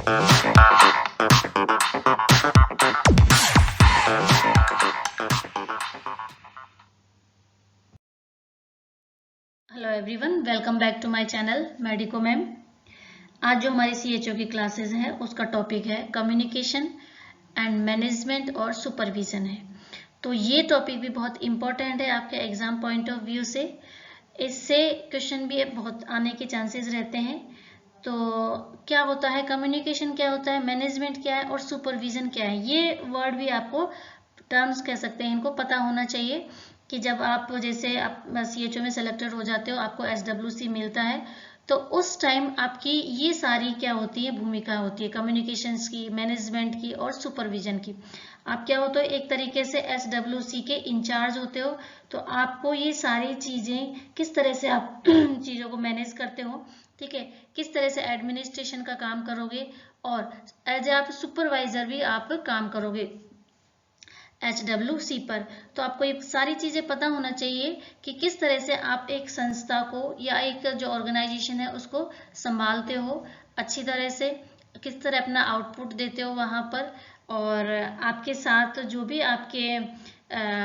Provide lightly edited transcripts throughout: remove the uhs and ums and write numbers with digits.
Hello everyone, welcome back to my channel medico ma'am. आज जो हमारी CHO की क्लासेस हैं उसका टॉपिक है कम्युनिकेशन एंड मैनेजमेंट और सुपरविजन है। तो ये टॉपिक भी बहुत इम्पोर्टेंट है आपके एग्जाम पॉइंट ऑफ व्यू से। इससे क्वेश्चन भी बहुत आने के चांसेस रहते हैं। तो क्या होता है कम्युनिकेशन, क्या होता है मैनेजमेंट, क्या है और सुपरविजन क्या है, ये वर्ड भी आपको टर्म्स कह सकते हैं, इनको पता होना चाहिए कि जब आप जैसे आप CHO में सेलेक्टेड हो जाते हो, आपको SWC मिलता है, तो उस टाइम आपकी ये सारी क्या होती है भूमिका होती है कम्युनिकेशंस की, मैनेजमेंट की और सुपरविजन की। आप क्या होते हो, एक तरीके से SWC के इंचार्ज होते हो। तो आपको ये सारी चीजें किस तरह से आप चीजों को मैनेज करते हो, ठीक है, किस तरह से एडमिनिस्ट्रेशन का काम करोगे और एज आप सुपरवाइजर भी आप काम करोगे HWC पर। तो आपको ये सारी चीजें पता होना चाहिए कि किस तरह से आप एक संस्था को या एक जो ऑर्गेनाइजेशन है उसको संभालते हो अच्छी तरह से, किस तरह अपना आउटपुट देते हो वहां पर, और आपके साथ जो भी आपके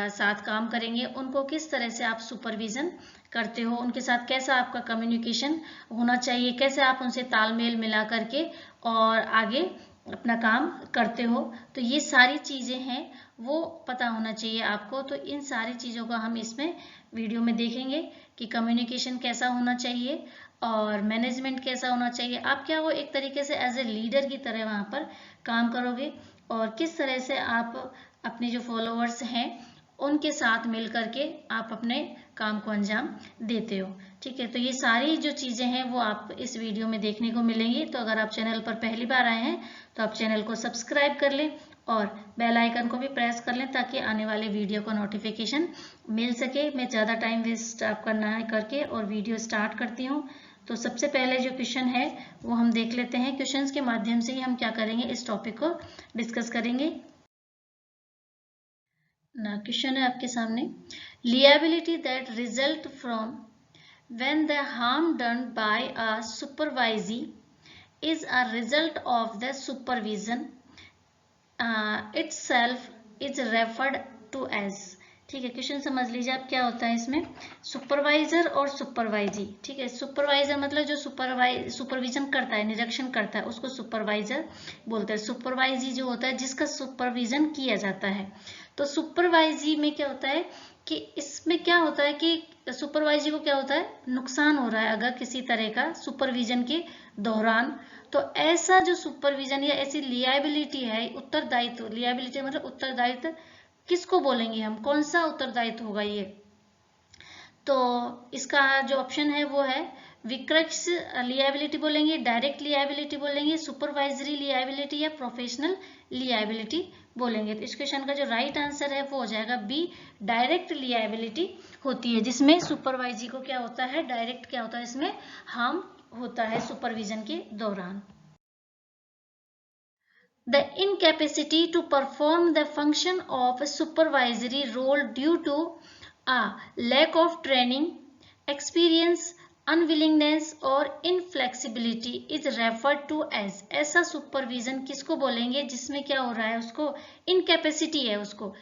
साथ काम करेंगे उनको किस तरह से आप सुपरविजन करते हो, उनके साथ कैसा आपका कम्युनिकेशन होना चाहिए, कैसे आप उनसे तालमेल मिला करके और आगे अपना काम करते हो। तो ये सारी चीजें हैं वो पता होना चाहिए आपको। तो इन सारी चीजों का हम इसमें वीडियो में देखेंगे कि कम्युनिकेशन कैसा होना चाहिए और मैनेजमेंट कैसा होना चाहिए। आप क्या वो एक तरीके से एज ए लीडर की तरह वहां पर काम करोगे और किस तरह से आप अपने जो फॉलोअर्स हैं उनके साथ मिल करके आप अपने काम को अंजाम देते हो, ठीक है। तो ये सारी जो चीजें हैं वो आप इस वीडियो में देखने को मिलेंगी। तो अगर आप चैनल पर पहली बार आए हैं तो आप चैनल को सब्सक्राइब कर लें और बेल आइकन को भी प्रेस कर लें ताकि आने वाले वीडियो का नोटिफिकेशन मिल सके। मैं ज़्यादा टाइम वेस्ट आपका ना करके और वीडियो स्टार्ट करती हूँ। तो सबसे पहले जो क्वेश्चन है वो हम देख लेते हैं। क्वेश्चंस के माध्यम से ही हम क्या करेंगे, इस टॉपिक को डिस्कस करेंगे ना। क्वेश्चन है आपके सामने, liability that result from when the harm done by a supervisee is a result of the supervision itself is referred to as। ठीक है, क्वेश्चन समझ लीजिए आप क्या होता है इसमें, सुपरवाइजर और सुपरवाइजी। ठीक है, सुपरवाइजर मतलब जो सुपरविजन करता है, निरीक्षण करता है, उसको सुपरवाइजर बोलते हैं। सुपरवाइजी जो होता है जिसका सुपरविजन किया जाता है। तो सुपरवाइजी में क्या होता है कि इसमें क्या होता है कि सुपरवाइजी को क्या होता है, नुकसान हो रहा है अगर किसी तरह का सुपरविजन के दौरान, तो ऐसा जो सुपरविजन या ऐसी लियाबिलिटी है, उत्तरदायित्व, लियाबिलिटी मतलब उत्तरदायित्व, किसको बोलेंगे हम, कौन सा उत्तरदायित्व होगा ये। तो इसका जो ऑप्शन है वो है विक्रक्स लियाबिलिटी बोलेंगे, डायरेक्ट लियाबिलिटी बोलेंगे, सुपरवाइजरी लियाबिलिटी या प्रोफेशनल लियाबिलिटी बोलेंगे। तो इस क्वेश्चन का जो राइट आंसर है वो हो जाएगा बी, डायरेक्ट लियाबिलिटी होती है जिसमें सुपरवाइजी को क्या होता है, डायरेक्ट क्या होता है, इसमें हार्म होता है सुपरविजन के दौरान। The incapacity to perform the function of a supervisory role due to a lack of training, experience, unwillingness और inflexibility is referred to as। ऐसा सुपरविजन किसको बोलेंगे जिसमें क्या हो रहा है, उसको इनकैपेसिटी है, उसको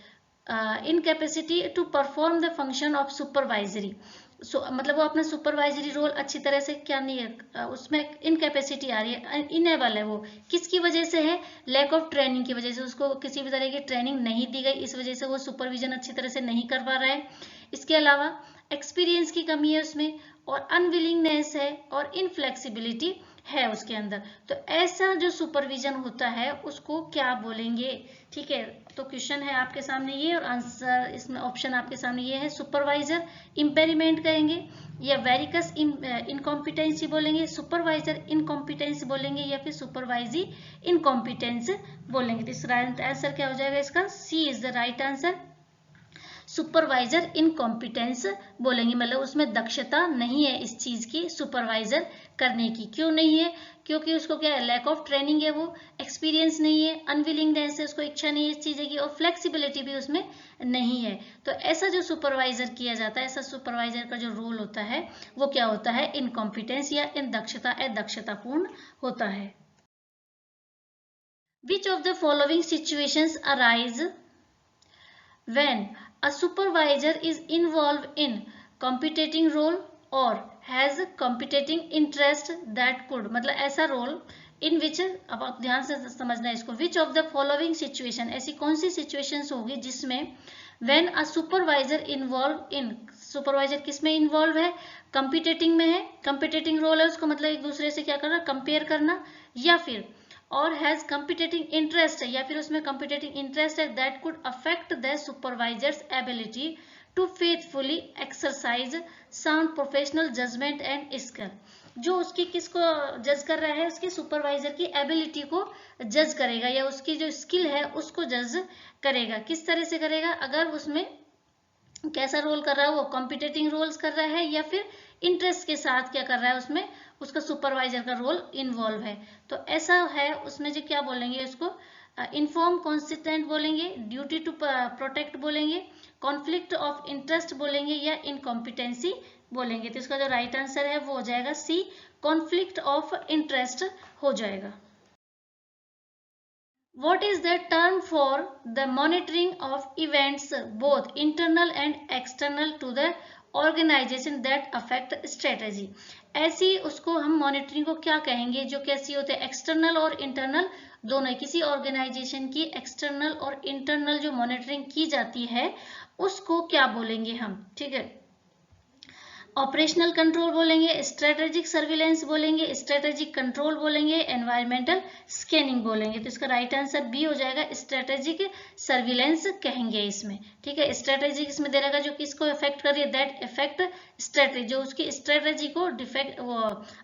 incapacity to perform the function of supervisory. मतलब वो अपना सुपरवाइजरी रोल अच्छी तरह से क्या नहीं है, उसमें इनकैपेसिटी आ रही है, इनेबल है वो, किसकी वजह से है, लैक ऑफ ट्रेनिंग की वजह से, उसको किसी भी तरह की ट्रेनिंग नहीं दी गई, इस वजह से वो सुपरविजन अच्छी तरह से नहीं कर पा रहा है। इसके अलावा एक्सपीरियंस की कमी है उसमें, और अनविलिंगनेस है और इनफ्लेक्सिबिलिटी है उसके अंदर। तो ऐसा जो सुपरविजन होता है उसको क्या बोलेंगे, ठीक है। तो क्वेश्चन है आपके सामने ये और आंसर इसमें ऑप्शन आपके सामने ये है, सुपरवाइजर इम्पेरिमेंट कहेंगे या वेरिकस इनकॉम्पिटेंसी बोलेंगे, सुपरवाइजर इनकॉम्पिटेंस बोलेंगे या फिर सुपरवाइजी इनकॉम्पिटेंस बोलेंगे। तो इसका आंसर क्या हो जाएगा, इसका C is the right answer, supervisor incompetence बोलेंगे, मतलब उसमें दक्षता नहीं है इस चीज की, सुपरवाइजर करने की। क्यों नहीं है, क्योंकि उसको क्या है, लैक ऑफ ट्रेनिंग है, वो एक्सपीरियंस नहीं है, अनविलिंगनेस है, उसको इच्छा नहीं है इस चीज की, और फ्लेक्सिबिलिटी भी उसमें नहीं है। तो ऐसा जो सुपरवाइजर किया जाता है, ऐसा सुपरवाइजर का जो रोल होता है वो क्या होता है, इनकॉम्पिटेंस या इन दक्षता, अदक्षतापूर्ण होता है। Which of the following situations arise when a supervisor is involved in competing role or has competing interest that could, मतलब ऐसा रोल इन विच, अब आप ध्यान से समझना है इसको, विच ऑफ द फॉलोइंग सिचुएशन, ऐसी कौन सी सिचुएशंस होगी जिसमें when a supervisor involve in, supervisor किस में इन्वॉल्व है, कंपीटेटिंग में है, कंपीटेटिंग रोल है उसको, मतलब एक दूसरे से क्या करना, कंपेयर करना, या फिर और हैज कंपीटेटिंग इंटरेस्ट है, या फिर उसमें कंपीटेटिंग इंटरेस्ट है that could affect the supervisor's ability to faithfully exercise sound professional judgement and skill. जो उसकी किसको जज कर रहा है, उसकी सुपरवाइजर की एबिलिटी को जज करेगा, या उसकी जो स्किल है उसको जज करेगा। किस तरह से करेगा, अगर उसमें कैसा रोल कर रहा है, वो कॉम्पिटेटिंग रोल्स कर रहा है या फिर इंटरेस्ट के साथ क्या कर रहा है, उसमें उसका सुपरवाइजर का रोल इन्वॉल्व है। तो ऐसा है उसमें जो क्या बोलेंगे, उसको इन्फॉर्म कॉन्सिस्टेंट बोलेंगे, ड्यूटी टू प्रोटेक्ट बोलेंगे, कॉन्फ्लिक्ट ऑफ इंटरेस्ट बोलेंगे, या इनकॉम्पिटेंसी बोलेंगे। तो इसका जो राइट आंसर है वो हो जाएगा सी, कॉन्फ्लिक्ट ऑफ इंटरेस्ट हो जाएगा। What is the term for the monitoring of events both internal and external to the organization that affect strategy? ऐसी उसको हम मॉनिटरिंग को क्या कहेंगे, जो कैसी होते हैं, एक्सटर्नल और इंटरनल दोनों। किसी ऑर्गेनाइजेशन की एक्सटर्नल और इंटरनल जो मॉनिटरिंग की जाती है उसको क्या बोलेंगे हम, ठीक है। ऑपरेशनल कंट्रोल बोलेंगे, स्ट्रेटेजिक सर्विलेंस बोलेंगे, स्ट्रेटेजिक कंट्रोल बोलेंगे, एनवायरमेंटल स्कैनिंग बोलेंगे। तो इसका राइट आंसर बी हो जाएगा, स्ट्रेटेजिक सर्विलेंस कहेंगे इसमें, ठीक है। स्ट्रेटेजिक इसमें दे रहेगा जो किसको अफेक्ट कर रही है, दैट इफेक्ट स्ट्रेटेजी, जो उसकी स्ट्रेटेजी को डिफेक्ट वो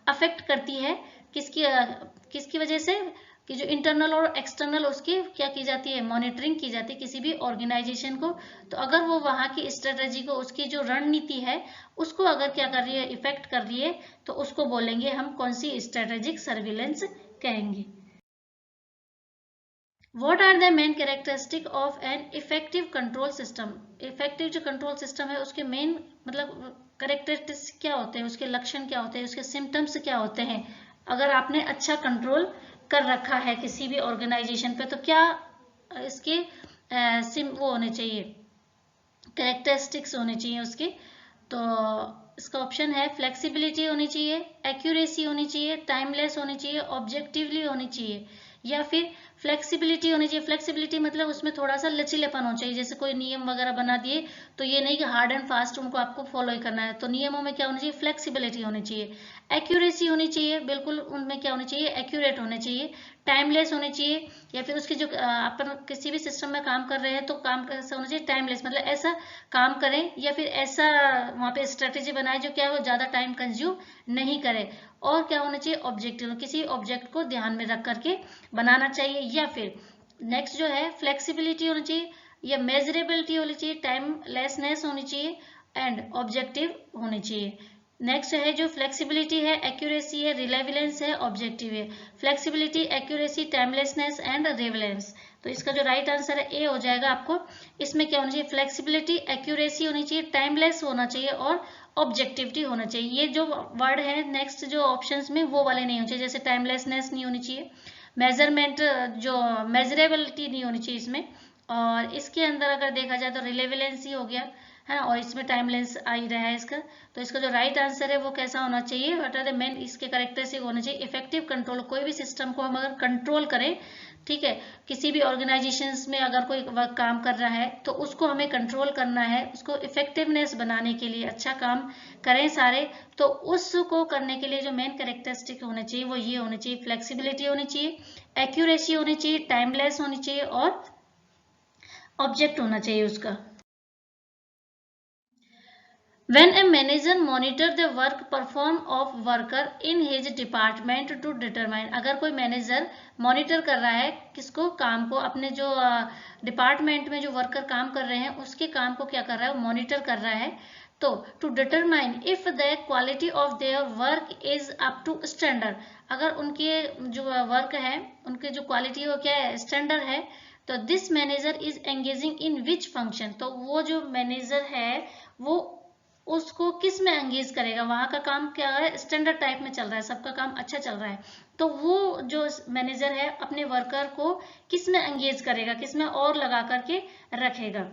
अफेक्ट करती है, किसकी वजह से, कि जो इंटरनल और एक्सटर्नल उसकी क्या की जाती है, मॉनिटरिंग की जाती है किसी भी ऑर्गेनाइजेशन को। तो अगर वो वहां की स्ट्रेटेजी को, उसकी जो रणनीति है उसको अगर क्या कर रही है, इफेक्ट कर रही है, तो उसको बोलेंगे हम कौन सी, स्ट्रेटेजिक सर्विलेंस कहेंगे। What are the main characteristic of an effective control system? Effective जो कंट्रोल सिस्टम है उसके मेन मतलब कैरेक्टरिस्टिक्स क्या होते हैं, उसके लक्षण क्या होते हैं, उसके सिम्टम्स क्या होते हैं। अगर आपने अच्छा कंट्रोल कर रखा है किसी भी ऑर्गेनाइजेशन पे, तो क्या इसके वो होने चाहिए, कैरेक्टरिस्टिक्स होने चाहिए उसके। तो इसका ऑप्शन है फ्लेक्सिबिलिटी होनी चाहिए, एक्यूरेसी होनी चाहिए, टाइमलेस होनी चाहिए, ऑब्जेक्टिवली होनी चाहिए, या फिर फ्लेक्सिबिलिटी होनी चाहिए। फ्लेक्सिबिलिटी मतलब उसमें थोड़ा सा लचीलेपन होना चाहिए, जैसे कोई नियम वगैरह बना दिए तो ये नहीं कि हार्ड एंड फास्ट उनको आपको फॉलो ही करना है, तो नियमों में क्या होनी चाहिए, फ्लेक्सिबिलिटी होनी चाहिए। एक्यूरेसी होनी चाहिए, बिल्कुल उनमें क्या होनी चाहिए, एक्यूरेट होने चाहिए। टाइमलेस होने चाहिए, या फिर उसकी जो अपन किसी भी सिस्टम में काम कर रहे हैं तो काम कैसा होना चाहिए, टाइमलेस, मतलब ऐसा काम करें या फिर ऐसा वहाँ पे स्ट्रेटेजी बनाए जो क्या हो, ज़्यादा टाइम कंज्यूम नहीं करे। और क्या होना चाहिए, ऑब्जेक्टिव, किसी ऑब्जेक्ट को ध्यान में रख करके बनाना चाहिए। या फिर नेक्स्ट जो है फ्लेक्सिबिलिटी होनी चाहिए, या मेजरेबिलिटी होनी चाहिए, टाइमलेसनेस होनी चाहिए, एंड ऑब्जेक्टिव होनी चाहिए। नेक्स्ट है जो फ्लेक्सिबिलिटी है, एक्यूरेसी है, रिलेवेंस है, ऑब्जेक्टिव है। Flexibility, accuracy, timelessness and relevance. तो इसका जो राइट आंसर है ए हो जाएगा आपको। इसमें क्या होना चाहिए, फ्लेक्सिबिलिटी, एक्यूरेसी होनी चाहिए, टाइमलेस होना चाहिए और ऑब्जेक्टिविटी होना चाहिए। ये जो वर्ड है नेक्स्ट जो ऑप्शंस में वो वाले नहीं होने चाहिए, जैसे टाइमलेसनेस नहीं होनी चाहिए, मेजरमेंट जो मेजरेबिलिटी नहीं होनी चाहिए इसमें, और इसके अंदर अगर देखा जाए तो रिलेवेंस ही हो गया है, और इसमें टाइमलेस आ ही रहा है इसका। तो इसका जो राइट आंसर है वो कैसा होना चाहिए, व्हाट आर द मेन इसके कैरेक्टरिस्टिक होने चाहिए। इफेक्टिव कंट्रोल, कोई भी सिस्टम को हम अगर कंट्रोल करें, ठीक है, किसी भी ऑर्गेनाइजेशंस में अगर कोई वर्क काम कर रहा है तो उसको हमें कंट्रोल करना है, उसको इफेक्टिवनेस बनाने के लिए अच्छा काम करें सारे, तो उसको करने के लिए जो मेन कैरेक्टरिस्टिक होने चाहिए वो ये होने चाहिए, फ्लेक्सिबिलिटी होनी चाहिए, एक्यूरेसी होनी चाहिए, टाइमलेस होनी चाहिए और ऑब्जेक्ट होना चाहिए उसका। When a manager monitor the work perform of worker in his department to determine, अगर कोई मैनेजर मॉनिटर कर रहा है किसको, काम को, अपने जो डिपार्टमेंट में जो वर्कर काम कर रहे हैं उसके काम को क्या कर रहा है, मॉनिटर कर रहा है, तो to determine if the quality of their work is up to standard, अगर उनके जो वर्क है उनके जो क्वालिटी वो क्या है, स्टैंडर्ड है, तो this manager is engaging in which function, तो वो जो मैनेजर है वो उसको किस में एंगेज करेगा, वहां का काम क्या है, स्टैंडर्ड टाइप में चल रहा है, सबका काम अच्छा चल रहा है, तो वो जो मैनेजर है अपने वर्कर को किस में एंगेज करेगा, किस में और लगा करके रखेगा।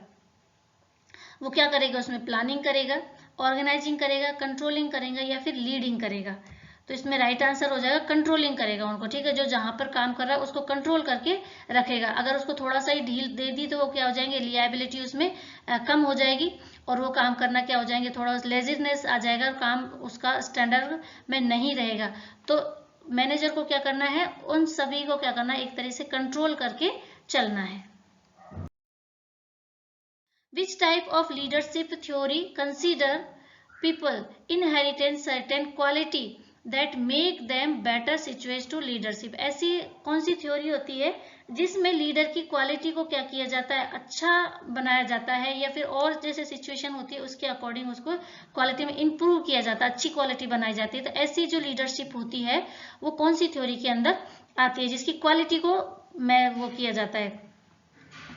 वो क्या करेगा, उसमें प्लानिंग करेगा, ऑर्गेनाइजिंग करेगा, कंट्रोलिंग करेगा या फिर लीडिंग करेगा। तो इसमें राइट आंसर हो जाएगा कंट्रोलिंग करेगा उनको, ठीक है, जो जहां पर काम कर रहा है उसको कंट्रोल करके रखेगा। अगर उसको थोड़ा सा ही ढील दे दी तो वो क्या हो जाएंगे, लियाबिलिटी उसमें कम हो जाएगी और वो काम करना क्या हो जाएंगे, थोड़ा लेजीनेस आ जाएगा, काम उसका स्टैंडर्ड में नहीं रहेगा। तो मैनेजर को क्या करना है, उन सभी को क्या करना है, एक तरह से कंट्रोल करके चलना है। Which type of leadership theory consider people inherit certain quality that make them better situated to leadership? ऐसी कौन सी थ्योरी होती है जिसमें लीडर की क्वालिटी को क्या किया जाता है, अच्छा बनाया जाता है, या फिर और जैसे सिचुएशन होती है उसके अकॉर्डिंग उसको क्वालिटी में इंप्रूव किया जाता है, अच्छी क्वालिटी बनाई जाती है। तो ऐसी जो लीडरशिप होती है वो कौन सी थ्योरी के अंदर आती है, जिसकी क्वालिटी को वो किया जाता है,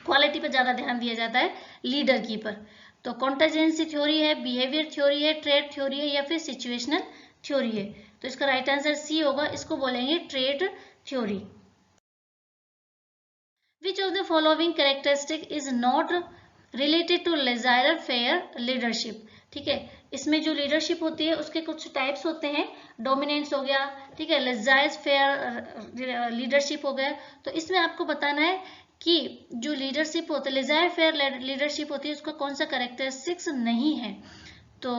क्वालिटी पर ज्यादा ध्यान दिया जाता है लीडर की पर। तो कॉन्टेजेंसी थ्योरी है, बिहेवियर थ्योरी है, ट्रेड थ्योरी है या फिर सिचुएशनल थ्योरी है। तो इसका राइट आंसर सी होगा, इसको बोलेंगे trait theory. Which of the following characteristic is not related to laissez faire leadership? ठीक है, इसमें जो लीडरशिप होती है उसके कुछ टाइप्स होते हैं, डोमिनेंस हो गया, ठीक है, लेजायर फेयर लीडरशिप हो गया। तो इसमें आपको बताना है कि जो लीडरशिप होती है, लेजायर फेयर लीडरशिप होती है, उसका कौन सा कैरेक्टरिस्टिक्स नहीं है। तो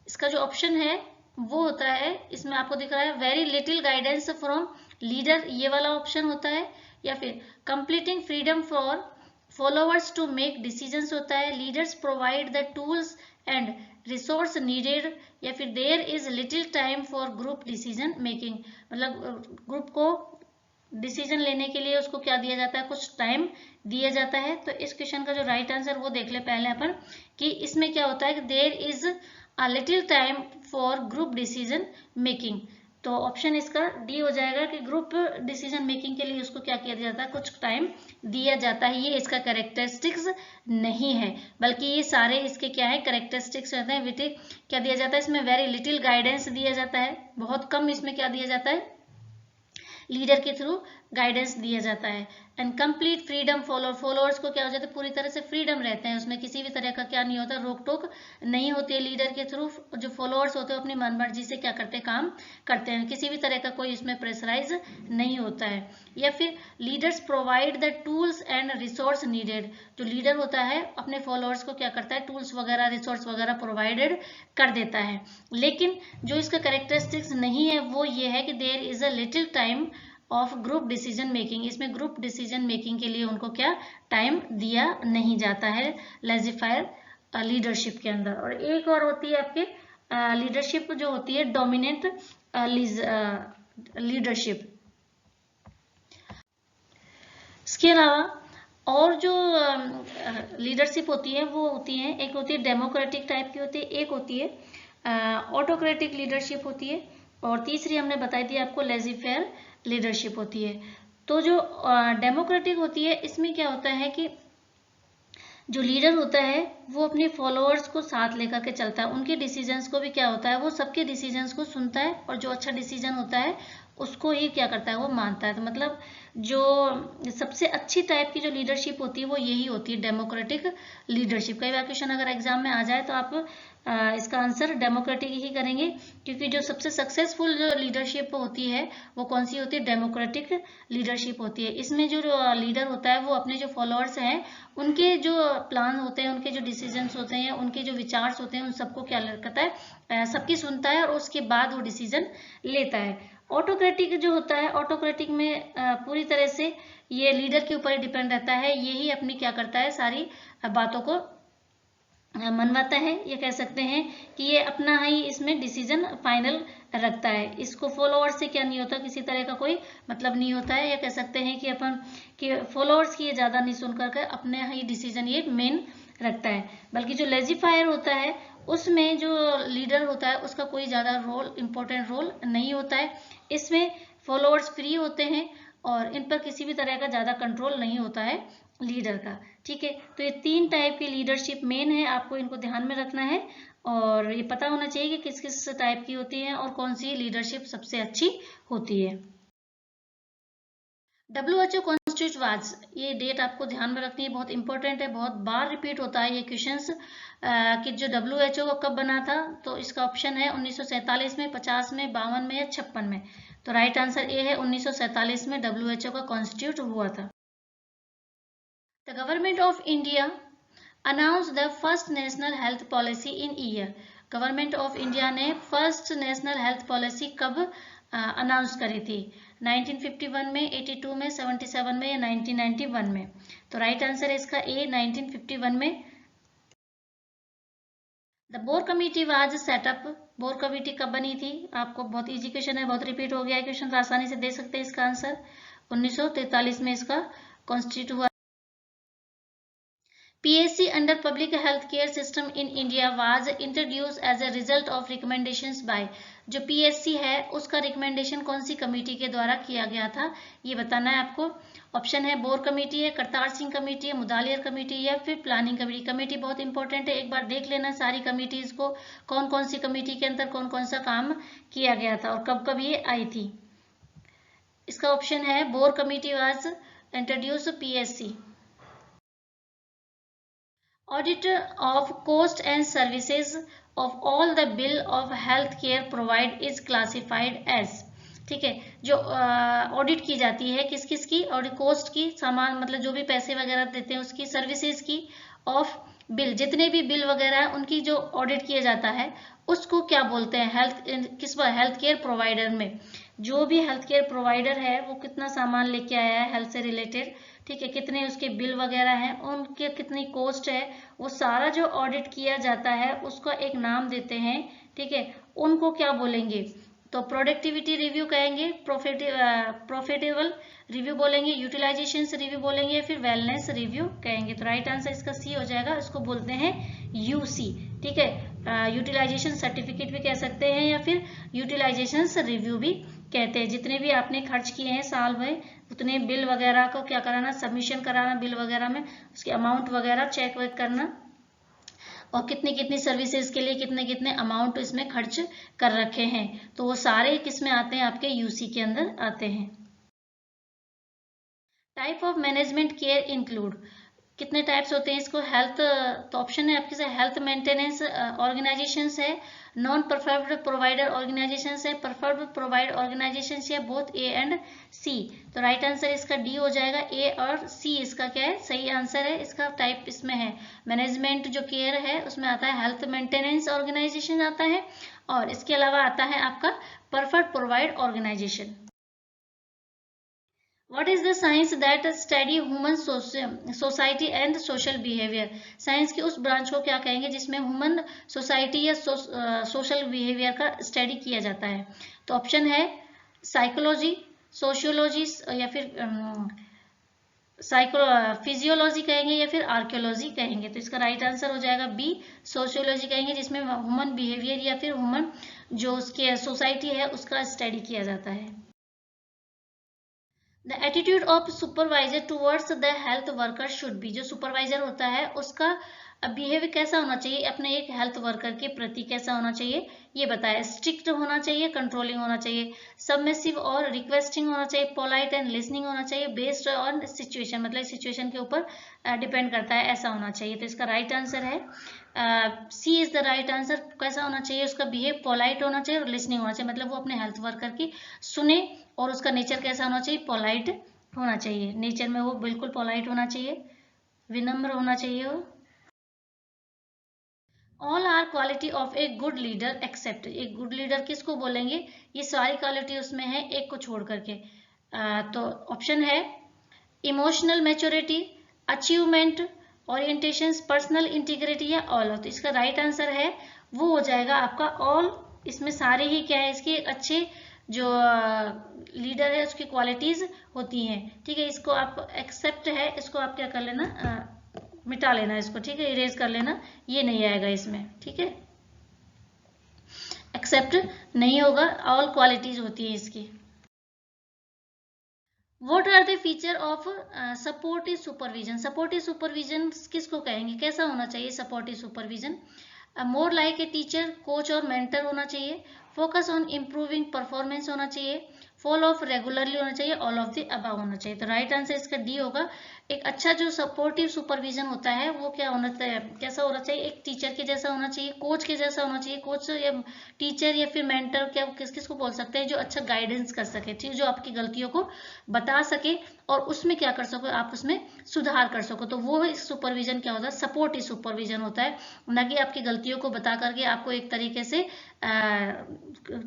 इसका जो ऑप्शन है वो होता है, इसमें आपको दिख रहा है very little guidance from leader, ये वाला ऑप्शन होता है, या फिर completing freedom for followers to make decisions होता है, leaders provide the tools and resource needed, या फिर there is little time for group decision making, मतलब ग्रुप को डिसीजन लेने के लिए उसको क्या दिया जाता है, कुछ टाइम दिया जाता है। तो इस क्वेश्चन का जो राइट आंसर वो देख ले पहले अपन कि इसमें क्या होता है कि there is a little time for group decision making. तो ऑप्शन इसका डी हो जाएगा कि ग्रुप डिसीजन मेकिंग के लिए उसको क्या किया जाता है, कुछ टाइम दिया जाता है। ये इसका कैरेक्टरिस्टिक्स नहीं है, बल्कि ये सारे इसके क्या है, कैरेक्टरिस्टिक्स रहते हैं। विटी क्या दिया जाता है, इसमें वेरी लिटिल गाइडेंस दिया जाता है, बहुत कम इसमें क्या दिया जाता है, लीडर के थ्रू गाइडेंस दिया जाता है। एंड कंप्लीट फ्रीडम फॉलोअर्स को क्या हो जाता है, पूरी तरह से फ्रीडम रहते हैं, उसमें किसी भी तरह का क्या नहीं होता, रोक टोक नहीं होती है। लीडर के थ्रू जो फॉलोअर्स होते हैं अपनी मनमर्जी से क्या करते हैं, काम करते हैं, किसी भी तरह का कोई इसमें प्रेशराइज नहीं होता है। या फिर leaders provide the tools and resource needed, जो लीडर होता है अपने फॉलोअर्स को क्या करता है, टूल्स वगैरह रिसोर्स वगैरह प्रोवाइडेड कर देता है। लेकिन जो इसका कैरेक्टरिस्टिक्स नहीं है वो ये है कि there is a little time of group decision making, इसमें ग्रुप डिसीजन मेकिंग के लिए उनको क्या टाइम दिया नहीं जाता है लेजिफायर लीडरशिप के अंदर। और एक और होती है आपके लीडरशिप जो होती है डोमिनेंट लीडरशिप। इसके अलावा और जो लीडरशिप होती है वो होती है, एक होती है डेमोक्रेटिक टाइप की होती है, एक होती है ऑटोक्रेटिक लीडरशिप होती है, और तीसरी हमने बताई थी आपको लेजिफेयर लीडरशिप होती है। तो जो डेमोक्रेटिक होती है इसमें क्या होता है कि जो लीडर होता है वो अपने फॉलोअर्स को साथ लेकर के चलता है, उनके डिसीजंस को भी क्या होता है, वो सबके डिसीजंस को सुनता है और जो अच्छा डिसीजन होता है उसको ही क्या करता है, वो मानता है। तो मतलब जो सबसे अच्छी टाइप की जो लीडरशिप होती है वो यही होती है, डेमोक्रेटिक लीडरशिप। कई बार क्वेश्चन अगर एग्जाम में आ जाए तो आप इसका आंसर डेमोक्रेटिक ही करेंगे, क्योंकि जो सबसे सक्सेसफुल जो लीडरशिप होती है वो कौन सी होती है, डेमोक्रेटिक लीडरशिप होती है। इसमें जो लीडर होता है वो अपने जो फॉलोअर्स हैं उनके जो प्लान होते हैं, उनके जो डिसीजंस होते हैं, उनके जो विचार्स होते हैं, उन सबको क्या करता है, सबकी सुनता है और उसके बाद वो डिसीजन लेता है। ऑटोक्रेटिक जो होता है, ऑटोक्रेटिक में पूरी तरह से ये लीडर के ऊपर ही डिपेंड रहता है, यही अपनी क्या करता है, सारी बातों को मनवाता है, ये कह सकते हैं कि ये अपना ही इसमें डिसीजन फाइनल रखता है। इसको फॉलोअर्स से क्या नहीं होता, किसी तरह का कोई मतलब नहीं होता है, या कह सकते हैं कि अपन कि फॉलोअर्स की ये ज्यादा नहीं सुन करके अपने ही डिसीजन ये मेन रखता है। बल्कि जो लेजिफायर होता है उसमें जो लीडर होता है उसका कोई ज्यादा रोल, इंपॉर्टेंट रोल नहीं होता है। इसमें फॉलोअर्स फ्री होते हैं और इन पर किसी भी तरह का ज्यादा कंट्रोल नहीं होता है लीडर का। ठीक है, तो ये 3 टाइप की लीडरशिप मेन है, आपको इनको ध्यान में रखना है और ये पता होना चाहिए कि किस किस टाइप की होती है और कौन सी लीडरशिप सबसे अच्छी होती है। WHO कॉन्स्टिट्यूट वाज, ये डेट आपको ध्यान में रखनी है, बहुत इंपॉर्टेंट है, बहुत बार रिपीट होता है ये क्वेश्चंस कि जो WHO को कब बना था। तो इसका ऑप्शन है 1947 में, 50 में, 52 में या 56 में। तो राइट आंसर ए है 1947 में WHO का कॉन्स्टिट्यूट हुआ था। The government of India announce the first national health policy in year. Government of India ने फर्स्ट नेशनल हेल्थ पॉलिसी कब अनाउंस करी थी? 1951 में, 82 में, 77 में या 1991 में? तो राइट आंसर है इसका ए, 1951 में। The bore committee was setup, bore committee कब बनी थी? आपको बहुत इजी क्वेश्चन है, बहुत रिपीट हो गया है क्वेश्चन, आसानी से दे सकते हैं इसका आंसर। 1943 में इसका कॉन्स्टिट्यूट हुआ। PSC under Public Health Care System in India was introduced as a result of recommendations by, जो PSC है उसका रिकमेंडेशन कौन सी कमेटी के द्वारा किया गया था, ये बताना है आपको। ऑप्शन है बोर कमेटी है, करतार सिंह कमेटी है, मुदालियर कमेटी या फिर प्लानिंग कमेटी। कमेटी बहुत इंपॉर्टेंट है, एक बार देख लेना सारी कमेटीज को, कौन कौन सी कमेटी के अंदर कौन कौन सा काम किया गया था और कब कब ये आई थी। इसका ऑप्शन है bore committee was introduce PSC। Audit of cost and services of all the bill of health care provide is classified as, ठीक है, जो ऑडिट की जाती है किस किस की, और कॉस्ट की, सामान मतलब जो भी पैसे वगैरह देते हैं उसकी, सर्विसेज की, ऑफ बिल, जितने भी बिल वगैरह है उनकी जो ऑडिट किया जाता है उसको क्या बोलते हैं? हेल्थ केयर प्रोवाइडर में जो भी हेल्थ केयर प्रोवाइडर है वो कितना सामान लेके आया है हेल्थ से रिलेटेड, ठीक है, कितने उसके बिल वगैरह हैं, उनके कितनी कॉस्ट है, वो सारा जो ऑडिट किया जाता है उसको एक नाम देते हैं। ठीक है, उनको क्या बोलेंगे? तो प्रोडक्टिविटी रिव्यू कहेंगे, प्रॉफिटेबल रिव्यू बोलेंगे, यूटिलाइजेशन रिव्यू बोलेंगे या फिर वेलनेस रिव्यू कहेंगे। तो राइट आंसर इसका सी हो जाएगा, इसको बोलते हैं यूसी। ठीक है, यूटिलाइजेशन सर्टिफिकेट भी कह सकते हैं या फिर यूटिलाइजेशन रिव्यू भी कहते हैं। जितने भी आपने खर्च किए हैं साल में उतने बिल वगैरह को क्या कराना, सबमिशन कराना बिल वगैरह में, उसके अमाउंट वगैरह चेक वेक करना और कितनी कितनी सर्विसेज के लिए कितने कितने अमाउंट इसमें खर्च कर रखे हैं, तो वो सारे किस में आते हैं? आपके यूसी के अंदर आते हैं। Type of management care include, कितने टाइप्स होते हैं इसको? हेल्थ, तो ऑप्शन है आपके साथ हेल्थ मेंटेनेंस ऑर्गेनाइजेशंस है, नॉन प्रिफर्ड प्रोवाइडर ऑर्गेनाइजेशंस है, प्रिफर्ड प्रोवाइड ऑर्गेनाइजेशंस है, बोथ ए एंड सी। तो राइट आंसर इसका डी हो जाएगा, ए और सी इसका क्या है? सही आंसर है। इसका टाइप इसमें है मैनेजमेंट जो केयर है उसमें आता है हेल्थ मेंटेनेंस ऑर्गेनाइजेशन आता है और इसके अलावा आता है आपका preferred provide organisation. What is the science that study human society and social behavior? Science के उस ब्रांच को क्या कहेंगे जिसमें ह्यूमन सोसाइटी या सोशल बिहेवियर का स्टडी किया जाता है? तो ऑप्शन है साइकोलॉजी, सोशियोलॉजी या फिर फिजियोलॉजी कहेंगे या फिर आर्कियोलॉजी कहेंगे। तो इसका राइट आंसर हो जाएगा बी, सोशियोलॉजी कहेंगे, जिसमें ह्यूमन बिहेवियर या फिर ह्यूमन जो उसके सोसाइटी है उसका स्टडी किया जाता है। The attitude of supervisor towards the health worker should be, जो सुपरवाइजर होता है उसका बिहेवियर कैसा होना चाहिए अपने एक हेल्थ वर्कर के प्रति, कैसा होना चाहिए ये बताया। स्ट्रिक्ट होना चाहिए, कंट्रोलिंग होना चाहिए, सबमिसिव और रिक्वेस्टिंग होना चाहिए, पोलाइट एंड लिसनिंग होना चाहिए, बेस्ड ऑन सिचुएशन, मतलब सिचुएशन के ऊपर डिपेंड करता है, ऐसा होना चाहिए। तो इसका राइट आंसर है सी इज द राइट आंसर। कैसा होना चाहिए उसका बिहेव? पोलाइट होना चाहिए और लिसनिंग होना चाहिए, मतलब वो अपने हेल्थ वर्कर की सुने और उसका नेचर कैसा होना चाहिए? पोलाइट होना चाहिए, नेचर में वो बिल्कुल पोलाइट होना चाहिए, विनम्र होना चाहिए वो। All are quality of a good leader except, एक गुड लीडर किसको बोलेंगे? ये सारी क्वालिटी उसमें है एक को छोड़ करके। तो ऑप्शन है emotional maturity, achievement, orientation, personal integrity या ऑल। तो इसका राइट आंसर है वो हो जाएगा आपका ऑल। इसमें सारे ही क्या है इसके अच्छे जो लीडर है उसकी क्वालिटीज होती हैं। ठीक है, इसको आप एक्सेप्ट है, इसको आप क्या कर लेना, मिटा लेना इसको, ठीक है, इरेज कर लेना, ये नहीं आएगा इसमें। ठीक है, एक्सेप्ट नहीं होगा, ऑल क्वालिटीज होती है इसकी। What are the feature of supportive supervision? Supportive supervision किसको कहेंगे, कैसा होना चाहिए supportive supervision? More like a teacher, coach और mentor होना चाहिए, focus on improving performance होना चाहिए, फॉलो ऑफ रेगुलरली होना चाहिए, ऑल ऑफ द अबव होना चाहिए। तो राइट आंसर इसका डी होगा। एक अच्छा जो सपोर्टिव सुपरविजन होता है वो क्या होना चाहिए, कैसा होना चाहिए, एक टीचर के जैसा होना चाहिए, कोच के जैसा होना चाहिए, कोच या टीचर या फिर मेंटर, क्या किस किस को बोल सकते हैं, जो अच्छा गाइडेंस कर सके, ठीक, जो आपकी गलतियों को बता सके और उसमें क्या कर सको, आप उसमें सुधार कर सको। तो वो सुपरविजन क्या होता है, सपोर्टिव सुपरविजन होता है, ना कि आपकी गलतियों को बता करके आपको एक तरीके से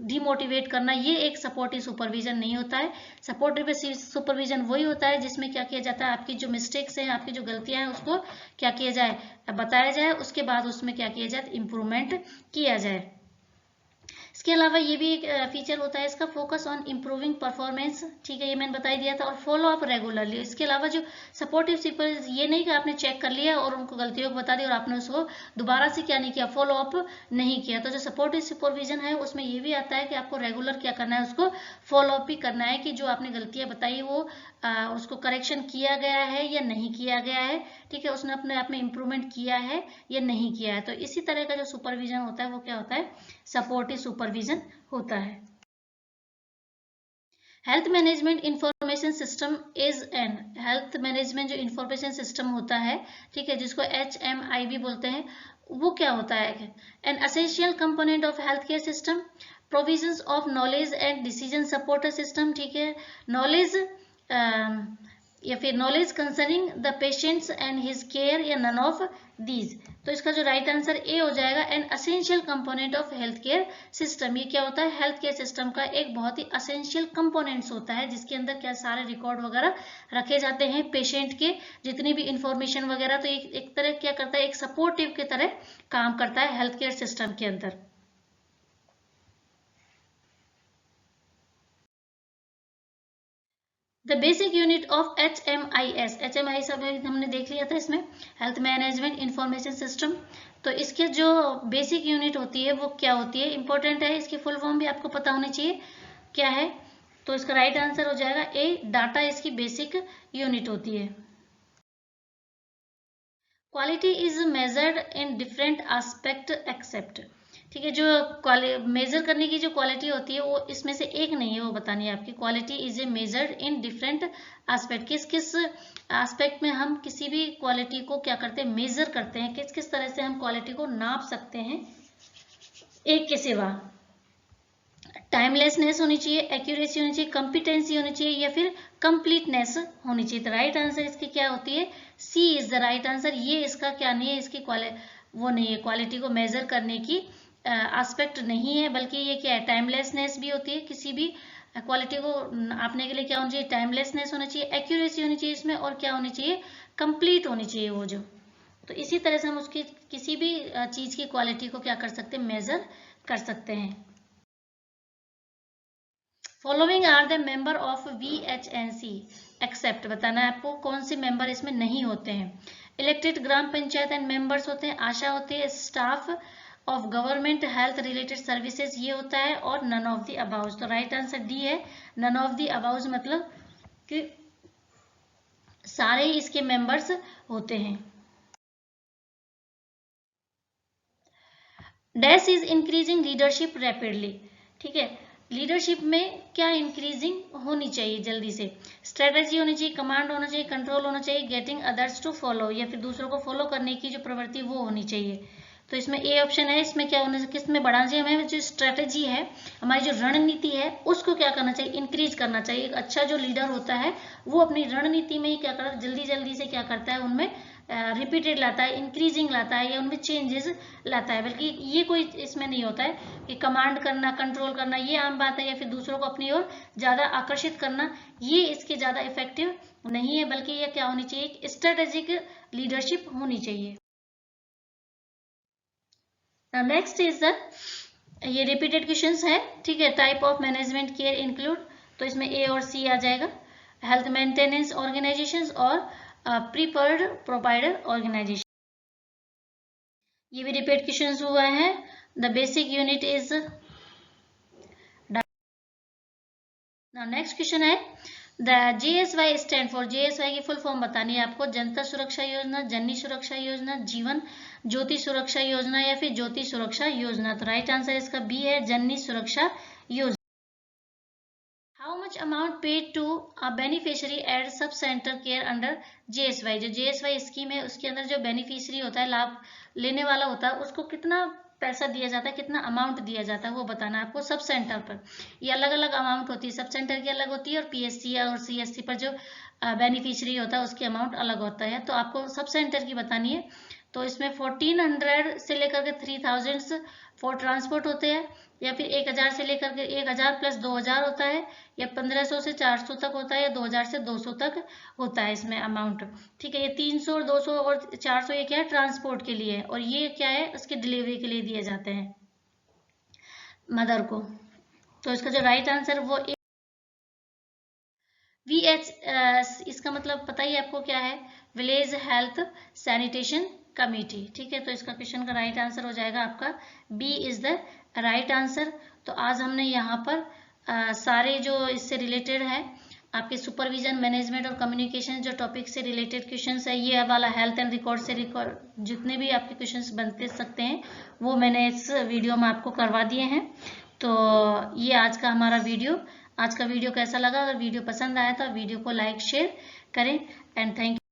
डिमोटिवेट करना। ये एक सपोर्टिव सुपरविजन नहीं होता है। सपोर्टिव सुपरविजन वही होता है जिसमें क्या किया जाता है, आपकी जो मिस्टेक्स हैं, आपकी जो गलतियां हैं, उसको क्या किया जाए, बताया जाए, उसके बाद उसमें क्या किया जाए, इम्प्रूवमेंट किया जाए। इसके अलावा ये भी एक फीचर होता है इसका, फोकस ऑन इम्प्रूविंग परफॉर्मेंस, ठीक है, ये मैंने बता दिया था, और फॉलो अप रेगुलरली। इसके अलावा जो सपोर्टिव सुपर, ये नहीं कि आपने चेक कर लिया और उनको गलतियों को बता दिया और आपने उसको दोबारा से क्या नहीं किया, फॉलो अप नहीं किया। तो जो सपोर्टिव सुपरविजन है उसमें ये भी आता है कि आपको रेगुलर क्या करना है, उसको फॉलो अप भी करना है कि जो आपने गलतियां बताई वो उसको करेक्शन किया गया है या नहीं किया गया है, ठीक है, उसने अपने आप में इम्प्रूवमेंट किया है या नहीं किया है। तो इसी तरह का जो सुपरविजन होता है वो क्या होता है, सपोर्टिव सुपरविजन होता है। Health management information system is an, health management जो इंफॉर्मेशन सिस्टम होता है, ठीक है, जिसको HMI भी बोलते हैं, वो क्या होता है, N essential component of health care system, provisions of knowledge and decision support system, ठीक है, नॉलेज या फिर knowledge concerning the patients and his care, या नन ऑफ दीज। तो इसका जो राइट आंसर ए हो जाएगा, N essential component of health care system. ये क्या होता है, हेल्थ केयर सिस्टम का एक बहुत ही असेंशियल कंपोनेंट्स होता है, जिसके अंदर क्या सारे रिकॉर्ड वगैरह रखे जाते हैं पेशेंट के, जितनी भी इंफॉर्मेशन वगैरह। तो एक तरह क्या करता है, एक सपोर्टिव की तरह काम करता है हेल्थ केयर सिस्टम के अंदर। The basic unit of HMIS, HMI सब हमने देख लिया था इसमें, हेल्थ मैनेजमेंट इंफॉर्मेशन सिस्टम। तो इसके जो बेसिक यूनिट होती है वो क्या होती है, इंपॉर्टेंट है, इसकी फुल फॉर्म भी आपको पता होनी चाहिए क्या है। तो इसका राइट आंसर हो जाएगा ए, डाटा इसकी बेसिक यूनिट होती है। Quality is measured in different aspect except, ठीक है, जो मेजर करने की जो क्वालिटी होती है वो इसमें से एक नहीं है, वो बतानी है आपकी। Quality is a measured in different aspect, किस किस एस्पेक्ट में हम किसी भी क्वालिटी को क्या करते हैं, मेजर करते हैं, किस किस तरह से हम क्वालिटी को नाप सकते हैं एक के सिवा। टाइमलेसनेस होनी चाहिए, एक्यूरेसी होनी चाहिए, कंपिटेंसी होनी चाहिए, या फिर कंप्लीटनेस होनी चाहिए। तो राइट आंसर इसकी क्या होती है, सी इज द राइट आंसर। ये इसका क्या नहीं है, इसकी वो नहीं है, क्वालिटी को मेजर करने की एस्पेक्ट नहीं है, बल्कि ये क्या है, टाइमलेसनेस भी होती है। किसी भी क्वालिटी को नापने के लिए क्या होना चाहिए, टाइमलेसनेस होना चाहिए, एक्यूरेसी होनी चाहिए इसमें, और क्या होनी चाहिए, कंप्लीट होनी चाहिए वो जो। तो इसी तरह से हम उसकी किसी भी चीज की क्वालिटी को क्या कर सकते हैं, मेजर कर सकते हैं। Following are the member of VHNC except, बताना है आपको कौन से मेंबर इसमें नहीं होते हैं। Elected gram panchayat and members होते हैं, आशा होती है, staff of government health related services ये होता है, और नन ऑफ द अबाउज। तो राइट आंसर डी है, नन ऑफ द अबाउज, मतलब कि सारे ही इसके मेंबर्स होते हैं। Dash is increasing leadership rapidly, ठीक है, लीडरशिप में क्या इंक्रीजिंग होनी चाहिए जल्दी से, स्ट्रेटेजी होनी चाहिए, कमांड होना चाहिए, कंट्रोल होना चाहिए, गेटिंग अदर्स टू फॉलो, या फिर दूसरों को फॉलो करने की जो प्रवृत्ति वो होनी चाहिए। तो इसमें ए ऑप्शन है, इसमें क्या होना चाहिए, किस में बढ़ाना चाहिए, हमें जो स्ट्रेटेजी है, हमारी जो रणनीति है, उसको क्या करना चाहिए, इंक्रीज करना चाहिए। एक अच्छा जो लीडर होता है वो अपनी रणनीति में ही क्या करता है, जल्दी जल्दी से क्या करता है, उनमें रिपीटेड लाता है, इंक्रीजिंग लाता है, या उनमें चेंजेस लाता है। बल्कि ये कोई इसमें नहीं होता है कि कमांड करना, कंट्रोल करना, ये आम बात है, या फिर दूसरों को अपनी ओर ज्यादा आकर्षित करना, ये इसके ज्यादा इफेक्टिव नहीं है। बल्कि ये क्या होनी चाहिए, स्ट्रेटेजिक लीडरशिप होनी चाहिए। नेक्स्ट इज द, ये रिपीटेड क्वेश्चंस है, ठीक है, type of management care include, तो इसमें ए और सी आ जाएगा। हेल्थ मेंटेनेंस ऑर्गेनाइजेशंस और प्रीफर्ड प्रोवाइडर ऑर्गेनाइजेशन, ये भी रिपीट क्वेश्चंस हुआ है। The basic unit is, next question है, the JSY stand for, JSY की फुल फॉर्म बतानी है आपको, जनता सुरक्षा योजना, जननी सुरक्षा योजना, जीवन ज्योति सुरक्षा योजना या फिर ज्योति सुरक्षा योजना। तो राइट आंसर इसका बी है, Janani Suraksha Yojana. How much amount paid to a beneficiary at sub centre care under JSY। जो JSY स्कीम है उसके अंदर जो बेनिफिशियरी होता है, लाभ लेने वाला होता है, उसको कितना पैसा दिया जाता है, कितना अमाउंट दिया जाता है, वो बताना है आपको सब सेंटर पर। ये अलग अलग अमाउंट होती है, सब सेंटर की अलग होती है और PSC और CSC पर जो बेनिफिशियरी होता है उसकी अमाउंट अलग होता है। तो आपको सब सेंटर की बतानी है। तो इसमें 1400 से लेकर के 3000 फॉर ट्रांसपोर्ट होते हैं, या फिर 1000 से लेकर के 1000 प्लस 2000 होता है, या 1500 से 400 तक होता है, या 2000 से 200 तक होता है इसमें अमाउंट। ठीक है, ये 300 और 200 और 400 ये क्या है, ट्रांसपोर्ट के लिए है, और ये क्या है, उसके डिलीवरी के लिए दिए जाते हैं मदर को। तो इसका जो राइट आंसर वो VH, इसका मतलब पता ही आपको क्या है, विलेज हेल्थ सैनिटेशन कमेटी। ठीक है, तो इसका क्वेश्चन का राइट आंसर हो जाएगा आपका B is the right answer. तो आज हमने यहाँ पर सारे जो इससे रिलेटेड है आपके सुपरविजन, मैनेजमेंट और कम्युनिकेशन जो टॉपिक से रिलेटेड क्वेश्चंस है, ये वाला हेल्थ एंड रिकॉर्ड से जितने भी आपके क्वेश्चंस बनते सकते हैं वो मैंने इस वीडियो में आपको करवा दिए हैं। तो ये आज का हमारा वीडियो। आज का वीडियो कैसा लगा? अगर वीडियो पसंद आया तो वीडियो को लाइक शेयर करें एंड थैंक यू।